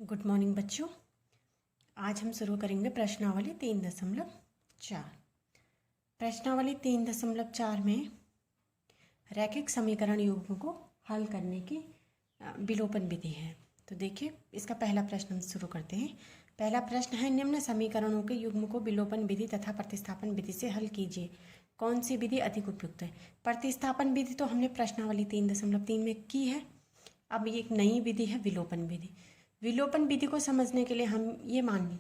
Good morning बच्चों। आज हम शुरू करेंगे प्रश्नावली 3.4। प्रश्नावली 3.4 में रैखिक समीकरण युग्म को हल करने की विलोपन विधि है। तो देखिए, इसका पहला प्रश्न हम शुरू करते हैं। पहला प्रश्न है, निम्न समीकरणों के युग्म को विलोपन विधि तथा प्रतिस्थापन विधि से हल कीजिए। कौन सी विधि अधिक उपयुक्त है? प्रतिस्थापन विधि तो हमने प्रश्नावली 3.3 में की है। अब ये एक नई विधि है, विलोपन विधि। विलोपन विधि को समझने के लिए हम ये मानते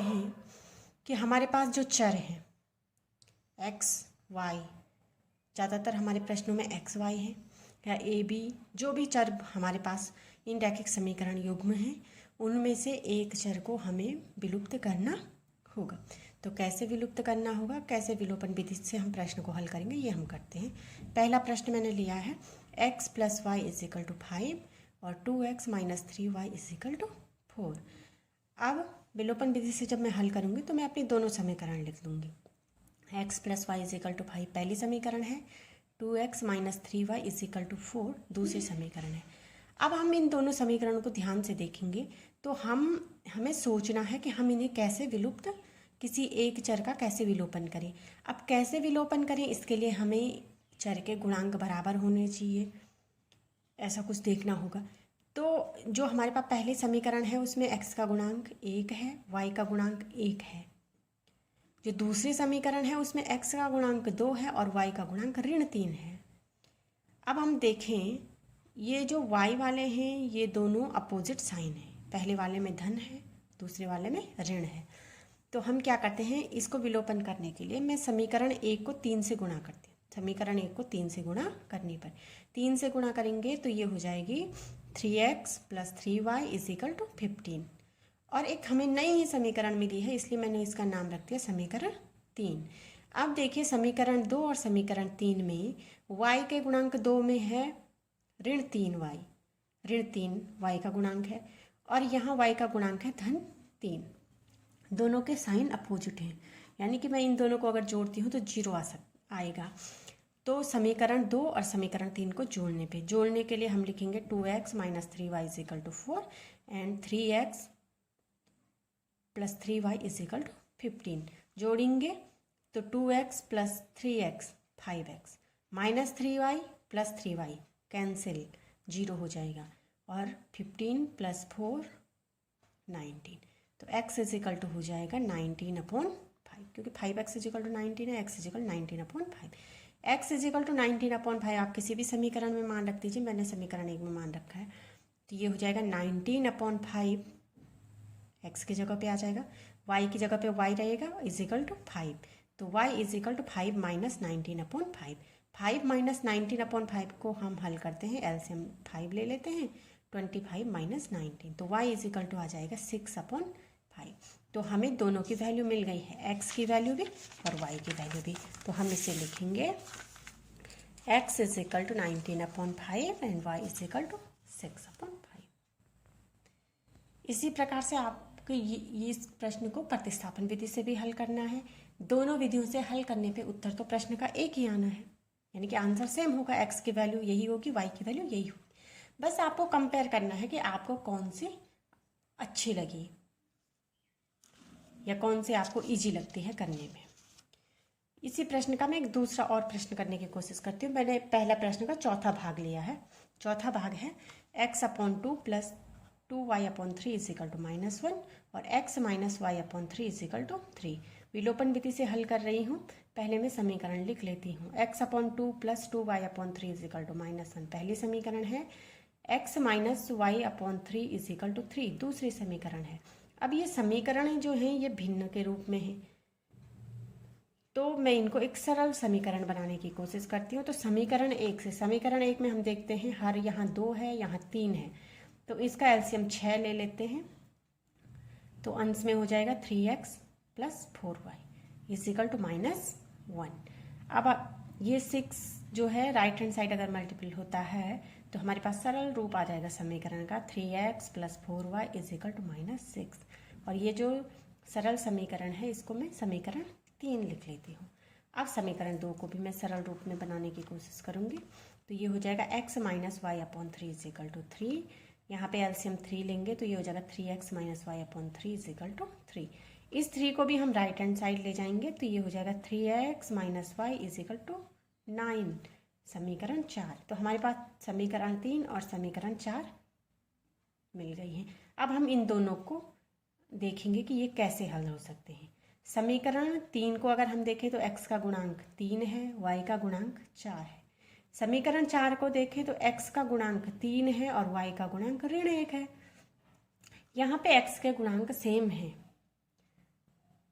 हैं कि हमारे पास जो चर हैं एक्स वाई, ज़्यादातर हमारे प्रश्नों में एक्स वाई है या ए बी, जो भी चर हमारे पास इन रैखिक समीकरण युग्म हैं उनमें से एक चर को हमें विलुप्त करना होगा। तो कैसे विलुप्त करना होगा, कैसे विलोपन विधि से हम प्रश्न को हल करेंगे, ये हम करते हैं। पहला प्रश्न मैंने लिया है x + y = 5 और 2x - 3y = 4। अब विलोपन विधि से जब मैं हल करूँगी तो मैं अपनी दोनों समीकरण लिख लूँगी। x + y = 5 पहली समीकरण है, 2x - 3y = 4 दूसरी समीकरण है। अब हम इन दोनों समीकरणों को ध्यान से देखेंगे तो हमें सोचना है कि हम इन्हें कैसे विलुप्त, किसी एक चर का कैसे विलोपन करें। अब कैसे विलोपन करें, इसके लिए हमें चर के गुणांक बराबर होने चाहिए, ऐसा कुछ देखना होगा। तो जो हमारे पास पहले समीकरण है उसमें x का गुणांक 1 है, y का गुणांक 1 है। जो दूसरे समीकरण है उसमें x का गुणांक 2 है और y का गुणांक -3 है। अब हम देखें, ये जो y वाले हैं ये दोनों अपोजिट साइन है। पहले वाले में धन है, दूसरे वाले में ऋण है। तो हम क्या करते हैं, इसको विलोपन करने के लिए मैं समीकरण 1 को 3 से गुणा करती हूँ। समीकरण 1 को 3 से गुणा करने पर 3 से गुणा करेंगे तो ये हो जाएगी 3x + 3y = 15। और एक हमें नई ही समीकरण मिली है, इसलिए मैंने इसका नाम रख दिया समीकरण 3। अब देखिए, समीकरण 2 और समीकरण 3 में y के गुणांक 2 में है -3y, -3y का गुणांक है और यहाँ y का गुणांक है -3। दोनों के साइन अपोजिट हैं, यानी कि मैं इन दोनों को अगर जोड़ती हूँ तो 0 आएगा। तो समीकरण 2 और समीकरण 3 को जोड़ने के लिए हम लिखेंगे 2x - 3y = 4 and 3x + 3y = 15। जोड़ेंगे तो 2x + 3x 5x -3y + 3y cancel, 0 हो जाएगा और 15 + 4 19। तो x = हो जाएगा 19/5, क्योंकि 5x = 19 है, x = 19/5। x = 19/5 आप किसी भी समीकरण में मान रख दीजिए, मैंने समीकरण 1 में मान रखा है। तो ये हो जाएगा 19/5, x की जगह पे आ जाएगा, y की जगह पे y रहेगा = 5। तो y = 5 - 19/5। 5 - 19/5 को हम हल करते हैं, एलसीएम 5 ले लेते हैं, 25 - 19। तो y = आ जाएगा 6/5। तो हमें दोनों की वैल्यू मिल गई है, x की वैल्यू भी और y की वैल्यू भी। तो हम इसे लिखेंगे x = 19/5 एंड y = 6/5। इसी प्रकार से आपको ये इस प्रश्न को प्रतिस्थापन विधि से भी हल करना है। दोनों विधियों से हल करने पे उत्तर तो प्रश्न का एक ही आना है, यानी कि आंसर सेम होगा, x की वैल्यू यही होगी, y की वैल्यू यही होगी। बस आपको कंपेयर करना है कि आपको कौन सी अच्छी लगी या कौन से आपको इजी लगती है करने में। इसी प्रश्न का मैं एक दूसरा और प्रश्न करने की कोशिश करती हूँ। मैंने पहला प्रश्न का चौथा भाग लिया है। चौथा भाग है x/2 + 2y/3 = -1 और x - y/3 = 3। विलोपन विधि से हल कर रही हूँ। पहले मैं समीकरण लिख लेती हूँ। x/2 + 2y/3 = -1 पहली समीकरण है, x - y/3 = 3 दूसरी समीकरण है। अब ये समीकरण जो हैं ये भिन्न के रूप में हैं, तो मैं इनको एक सरल समीकरण बनाने की कोशिश करती हूँ। तो समीकरण 1 से, समीकरण 1 में हम देखते हैं हर यहाँ 2 है, यहाँ 3 है, तो इसका एलसीएम 6 ले लेते हैं। तो अंश में हो जाएगा 3x + 4y = -1। अब ये 6 जो है राइट हैंड साइड अगर मल्टीपल होता है तो हमारे पास सरल रूप आ जाएगा समीकरण का 3x + 4y = -6। और ये जो सरल समीकरण है इसको मैं समीकरण 3 लिख लेती हूँ। अब समीकरण 2 को भी मैं सरल रूप में बनाने की कोशिश करूँगी। तो ये हो जाएगा x - y/3 = 3 यहाँ पे एलसीएम 3 लेंगे तो ये हो जाएगा 3x minus y upon 3 is equal to 3। इस 3 को भी हम राइट हैंड साइड ले जाएंगे तो ये हो जाएगा 3x minus y is equal to 9, समीकरण 4। तो हमारे पास समीकरण 3 और समीकरण 4 मिल गई हैं। अब हम इन दोनों को देखेंगे कि ये कैसे हल हो सकते हैं। समीकरण 3 को अगर हम देखें तो x का गुणांक 3 है, y का गुणांक 4 है। समीकरण 4 को देखें तो x का गुणांक 3 है और y का गुणांक ऋण 1 है। यहाँ पे x के गुणांक सेम हैं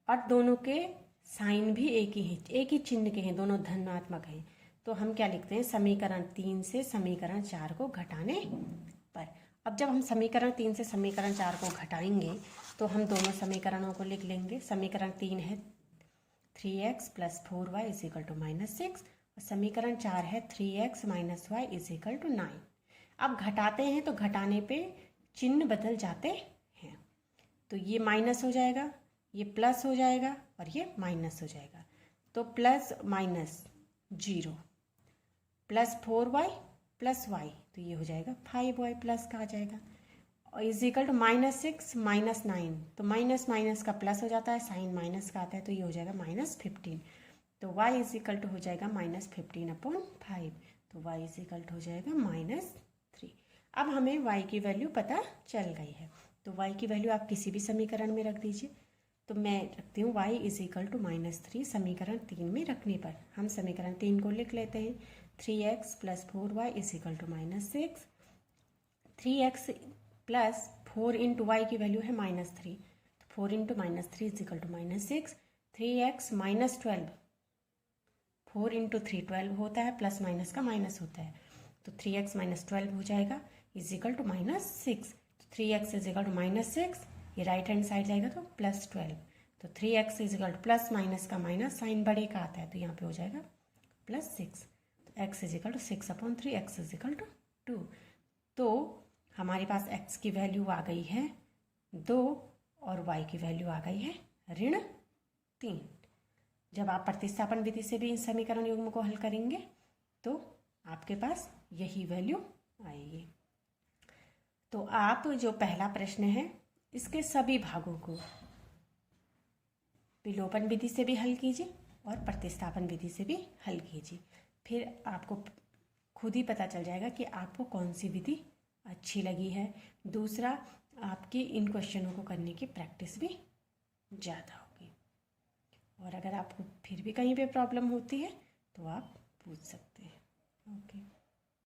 और दोनों के साइन भी एक ही है, एक ही चिन्ह के हैं, दोनों धनात्मक हैं। तो हम क्या लिखते हैं, समीकरण 3 से समीकरण 4 को घटाने पर। अब जब हम समीकरण 3 से समीकरण 4 को घटाएंगे तो हम दोनों समीकरणों को लिख लेंगे। समीकरण 3 है 3x plus 4y is equal to -6 और समीकरण 4 है 3x minus y is equal to 9। अब घटाते हैं तो घटाने पे चिन्ह बदल जाते हैं, तो ये माइनस हो जाएगा, ये प्लस हो जाएगा और ये माइनस हो जाएगा। तो plus minus 0 plus 4y plus y, तो ये हो जाएगा 5y प्लस का आ जाएगा और इज इक्वल टू -6 माइनस 9, तो माइनस माइनस का प्लस हो जाता है, साइन माइनस का आता है, तो ये हो जाएगा -15। तो y इज इक्वल टू हो जाएगा -15 अपॉन 5, तो y इज इक्वल टू हो जाएगा -3। अब हमें y की वैल्यू पता चल गई है, तो y की वैल्यू आप किसी भी समीकरण में रख दीजिए। तो मैं रखती हूँ y इज इक्वल टू -3 समीकरण 3 में रखने पर। हम समीकरण 3 को लिख लेते हैं, 3x plus 4y is equal to -6। 3x plus 4 into y की वैल्यू है -3, तो 4 into -3 is equal to -6। 3x minus 12, 4 into 3 12 होता है, प्लस माइनस का माइनस होता है, तो 3x माइनस 12 हो जाएगा इज इक्वल टू -6। तो 3x इज इक्वल टू -6, ये राइट हैंड साइड जाएगा तो +12, तो 3x is equal two plus minus का माइनस, साइन बड़े का आता है, तो यहाँ पे हो जाएगा +6। तो x is equal to 6 upon 3, x is equal to 2। तो हमारे पास x की वैल्यू आ गई है 2 और y की वैल्यू आ गई है -3। जब आप प्रतिस्थापन विधि से भी इन समीकरण युग्म को हल करेंगे तो आपके पास यही वैल्यू आएगी। तो आप जो पहला प्रश्न है इसके सभी भागों को विलोपन विधि से भी हल कीजिए और प्रतिस्थापन विधि से भी हल कीजिए, फिर आपको खुद ही पता चल जाएगा कि आपको कौन सी विधि अच्छी लगी है। दूसरा, आपकी इन क्वेश्चनों को करने की प्रैक्टिस भी ज़्यादा होगी। और अगर आपको फिर भी कहीं पे प्रॉब्लम होती है तो आप पूछ सकते हैं। ओके।